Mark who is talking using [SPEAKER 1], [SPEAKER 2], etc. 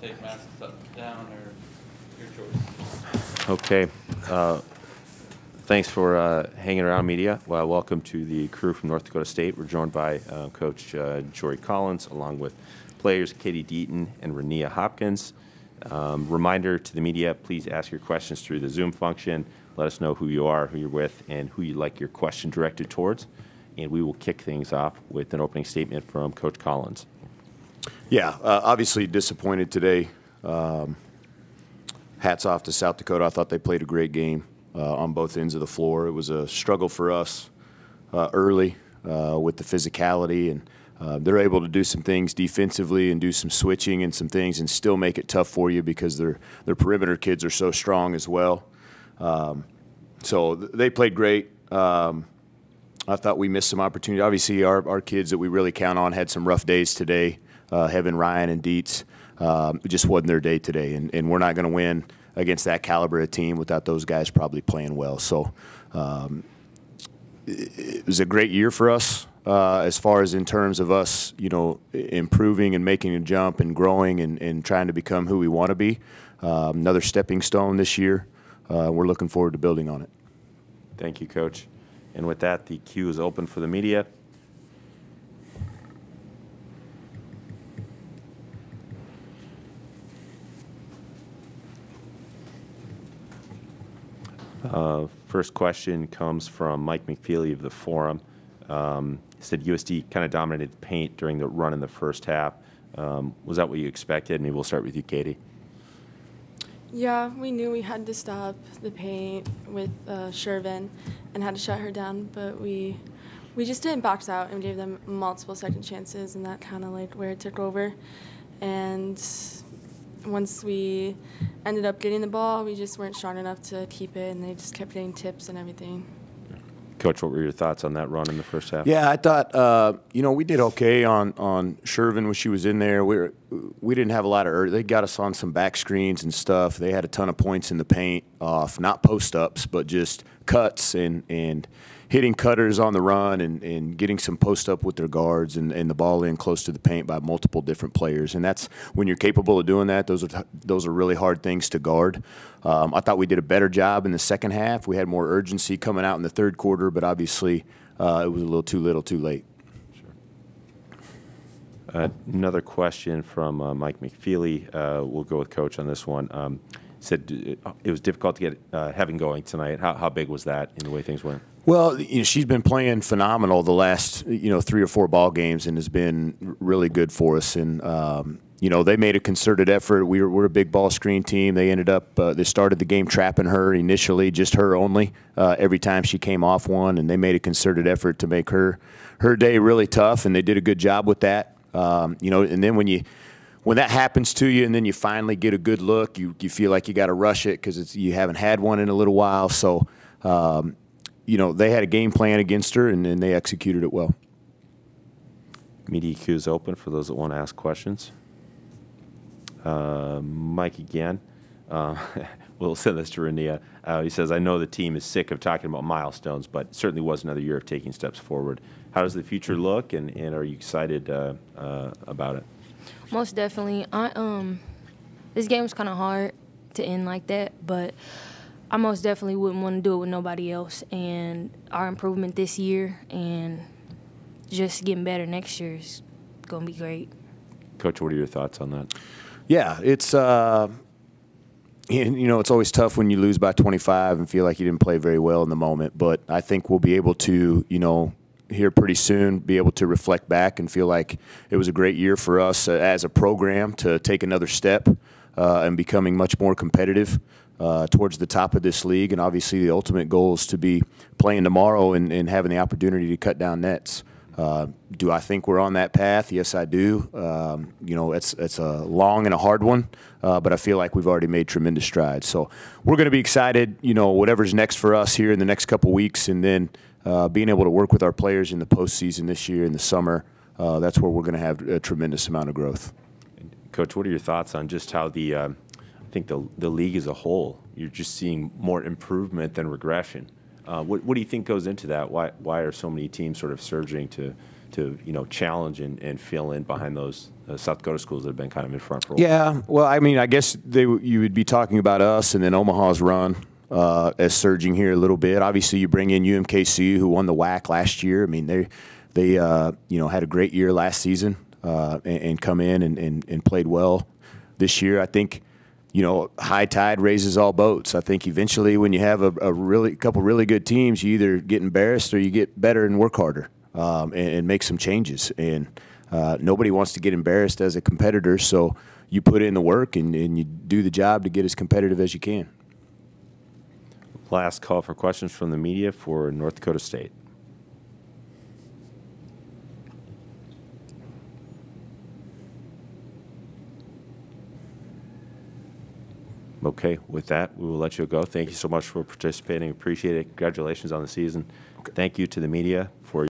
[SPEAKER 1] take masks up, down, or your choice?
[SPEAKER 2] Okay. Thanks for hanging around, media. Well, welcome to the crew from North Dakota State. We're joined by Coach Jory Collins, along with players Kadie, Deaton, and Reneya, Hopkins. Reminder to the media, please ask your questions through the Zoom function. Let us know who you are, who you're with, and who you'd like your question directed towards. And we will kick things off with an opening statement from Coach Collins.
[SPEAKER 3] Yeah, obviously disappointed today. Hats off to South Dakota. I thought they played a great game on both ends of the floor. It was a struggle for us early with the physicality, and they're able to do some things defensively and do some switching and some things and still make it tough for you because their perimeter kids are so strong as well. So they played great. I thought we missed some opportunity. Obviously, our kids that we really count on had some rough days today. Heaven, Ryan, and Dietz. It just wasn't their day today, and we're not going to win against that caliber of team without those guys probably playing well. So it was a great year for us as far as in terms of us, improving and making a jump and growing and trying to become who we want to be. Another stepping stone this year. We're looking forward to building on it.
[SPEAKER 2] Thank you, Coach. And with that, the queue is open for the media. First question comes from Mike McFeely of the Forum. He said USD kind of dominated the paint during the run in the first half. Was that what you expected? Maybe we'll start with you, Kadie.
[SPEAKER 4] Yeah, we knew we had to stop the paint with Shervin and had to shut her down, but we just didn't box out and gave them multiple second chances, and that kind of like where it took over. And once we ended up getting the ball, we just weren't strong enough to keep it, and they just kept getting tips and everything.
[SPEAKER 2] Coach, what were your thoughts on that run in the first half?
[SPEAKER 3] Yeah, I thought, we did okay on Shervin when she was in there. We didn't have a lot of they got us on some back screens and stuff. They had a ton of points in the paint off, not post-ups, but just cuts and hitting cutters on the run and getting some post-up with their guards and the ball in close to the paint by multiple different players. And that's when you're capable of doing that, those are really hard things to guard. I thought we did a better job in the second half. We had more urgency coming out in the third quarter, but obviously it was a little too little too late.
[SPEAKER 2] Sure. Another question from Mike McFeely. We'll go with Coach on this one. Said it was difficult to get having going tonight. How big was that in the way things went?
[SPEAKER 3] Well, she's been playing phenomenal the last 3 or 4 ball games and has been really good for us. And they made a concerted effort. We're a big ball screen team. They ended up they started the game trapping her initially, just her only, every time she came off one, and they made a concerted effort to make her day really tough, and they did a good job with that. And then when that happens to you and then you finally get a good look, you feel like you got to rush it because you haven't had one in a little while. So, they had a game plan against her, and they executed it well.
[SPEAKER 2] Media queue is open for those that want to ask questions. Mike again. We'll send this to Reneya. He says, I know the team is sick of talking about milestones, but it certainly was another year of taking steps forward. How does the future look, and are you excited about it?
[SPEAKER 5] Most definitely. This game was kind of hard to end like that, but I most definitely wouldn't want to do it with nobody else. And our improvement this year and just getting better next year is going to be great.
[SPEAKER 2] Coach, what are your thoughts on that?
[SPEAKER 3] Yeah, it's it's always tough when you lose by 25 and feel like you didn't play very well in the moment. But I think we'll be able to, here pretty soon, be able to reflect back and feel like it was a great year for us as a program to take another step and becoming much more competitive towards the top of this league. And obviously the ultimate goal is to be playing tomorrow and having the opportunity to cut down nets. Do I think we're on that path? Yes, I do. It's a long and a hard one, but I feel like we've already made tremendous strides. So we're going to be excited, whatever's next for us here in the next couple weeks, and then being able to work with our players in the postseason this year in the summer, that's where we're going to have a tremendous amount of growth.
[SPEAKER 2] Coach, what are your thoughts on just how I think the league as a whole, you're just seeing more improvement than regression? What do you think goes into that? Why are so many teams sort of surging to challenge and fill in behind those South Dakota schools that have been kind of in front for a while.
[SPEAKER 3] Yeah, well, I mean, I guess you would be talking about us and then Omaha's run as surging here a little bit. Obviously, you bring in UMKC, who won the WAC last year. I mean, they had a great year last season and come in and played well this year. I think, high tide raises all boats. I think eventually when you have a couple really good teams, you either get embarrassed or you get better and work harder and make some changes. And nobody wants to get embarrassed as a competitor, so you put in the work and you do the job to get as competitive as you can.
[SPEAKER 2] Last call for questions from the media for North Dakota State. Okay, with that, we will let you go. Thank you so much for participating. Appreciate it. Congratulations on the season. Okay. Thank you to the media for